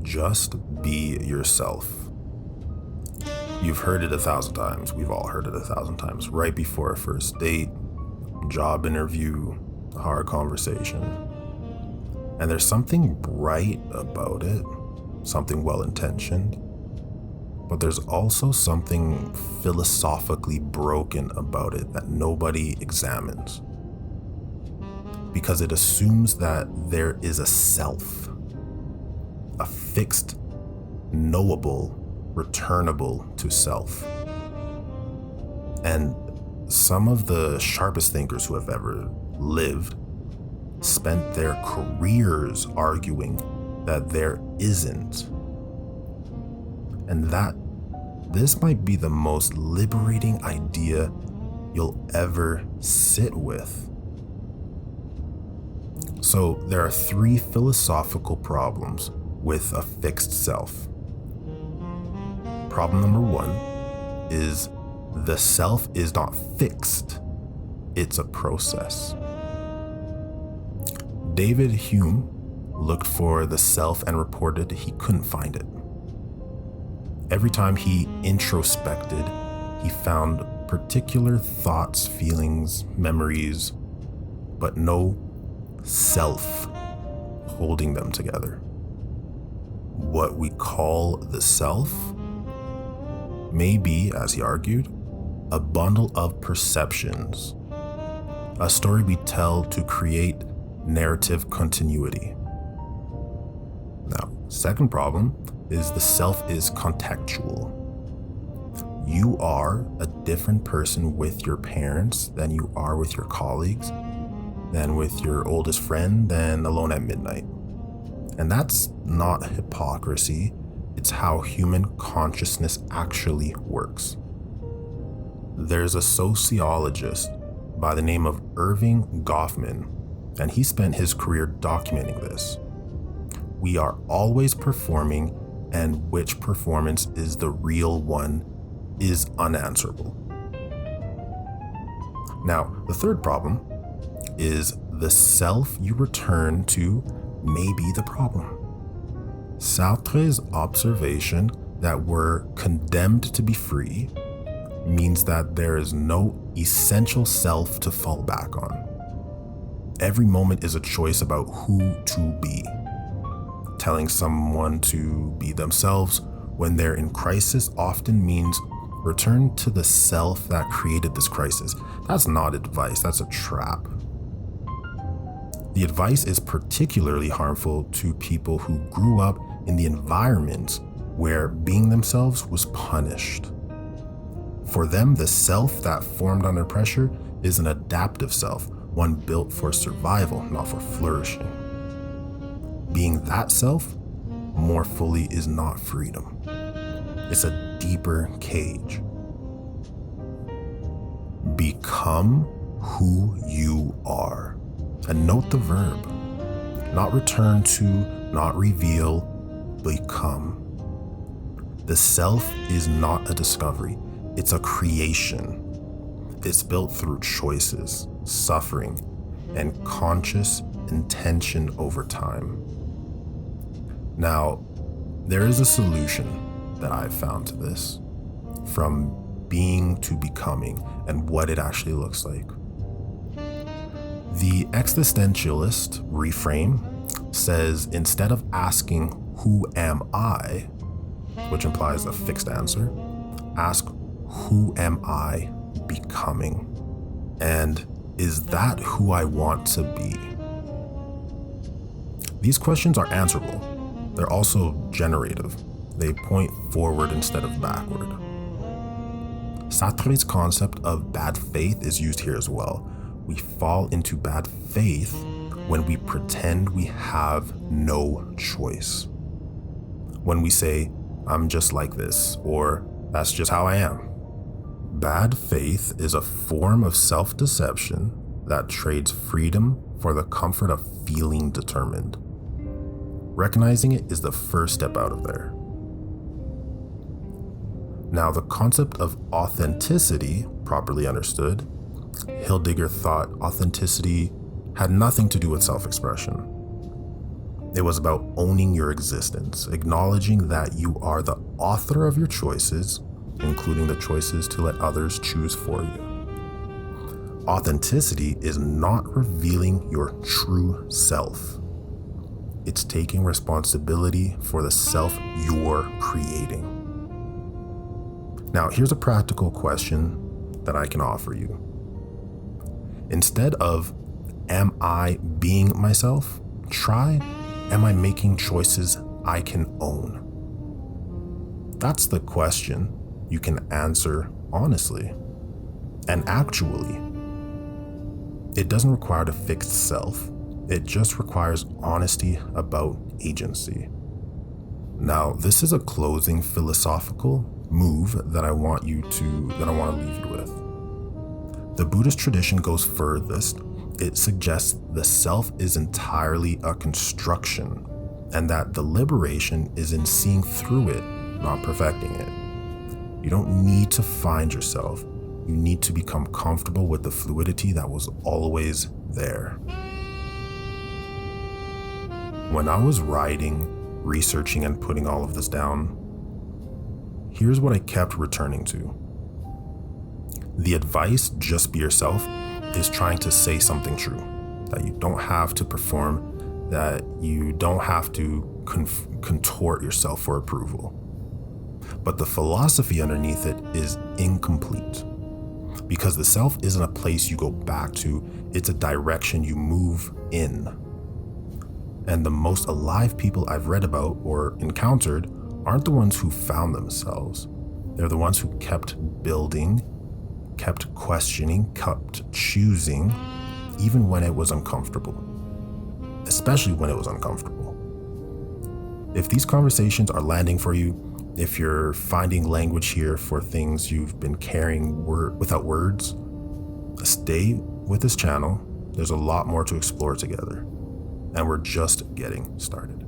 Just be yourself. You've heard it 1,000 times. We've all heard it 1,000 times. Right before a first date, job interview, hard conversation. And there's something bright about it, something well-intentioned, but there's also something philosophically broken about it that nobody examines. Because it assumes that there is a self, a fixed, knowable, returnable to self. And some of the sharpest thinkers who have ever lived spent their careers arguing that there isn't. And that this might be the most liberating idea you'll ever sit with. So there are 3 philosophical problems with a fixed self. Problem number 1 is the self is not fixed, it's a process. David Hume looked for the self and reported he couldn't find it. Every time he introspected, he found particular thoughts, feelings, memories, but no self holding them together. What we call the self may be, as he argued, a bundle of perceptions, a story we tell to create narrative continuity. Now, second problem is the self is contextual. You are a different person with your parents than you are with your colleagues, than with your oldest friend, than alone at midnight. And that's not hypocrisy, it's how human consciousness actually works. There's a sociologist by the name of Irving Goffman, and he spent his career documenting this. We are always performing, and which performance is the real one is unanswerable. Now, the third problem is the self you return to may be the problem. Sartre's observation that we're condemned to be free means that there is no essential self to fall back on. Every moment is a choice about who to be. Telling someone to be themselves when they're in crisis often means return to the self that created this crisis. That's not advice, that's a trap. The advice is particularly harmful to people who grew up in the environment where being themselves was punished. For them, the self that formed under pressure is an adaptive self, one built for survival, not for flourishing. Being that self more fully is not freedom. It's a deeper cage. Become who you are. And note the verb. Not return to, not reveal, become. The self is not a discovery. It's a creation. It's built through choices, suffering, and conscious intention over time. Now, there is a solution that I've found to this, from being to becoming and what it actually looks like. The existentialist reframe says instead of asking, "Who am I?" which implies a fixed answer, ask, "Who am I becoming? And is that who I want to be?" These questions are answerable. They're also generative. They point forward instead of backward. Sartre's concept of bad faith is used here as well. We fall into bad faith when we pretend we have no choice. When we say, "I'm just like this," or "that's just how I am." Bad faith is a form of self-deception that trades freedom for the comfort of feeling determined. Recognizing it is the first step out of there. Now, the concept of authenticity, properly understood, Heidegger thought authenticity had nothing to do with self-expression. It was about owning your existence, acknowledging that you are the author of your choices, including the choices to let others choose for you. Authenticity is not revealing your true self. It's taking responsibility for the self you're creating. Now, here's a practical question that I can offer you. Instead of, am I being myself? Try, am I making choices I can own? That's the question you can answer honestly. And actually, it doesn't require a fixed self. It just requires honesty about agency. Now, this is a closing philosophical move that I want to leave you with. The Buddhist tradition goes furthest. It suggests the self is entirely a construction, and that the liberation is in seeing through it, not perfecting it. You don't need to find yourself. You need to become comfortable with the fluidity that was always there. When I was writing, researching, and putting all of this down, here's what I kept returning to. The advice, just be yourself, is trying to say something true, that you don't have to perform, that you don't have to contort yourself for approval. But the philosophy underneath it is incomplete, because the self isn't a place you go back to, it's a direction you move in. And the most alive people I've read about or encountered aren't the ones who found themselves. They're the ones who kept building, kept questioning, kept choosing, even when it was uncomfortable. Especially when it was uncomfortable. If these conversations are landing for you, if you're finding language here for things you've been carrying without words, stay with this channel. There's a lot more to explore together, and we're just getting started.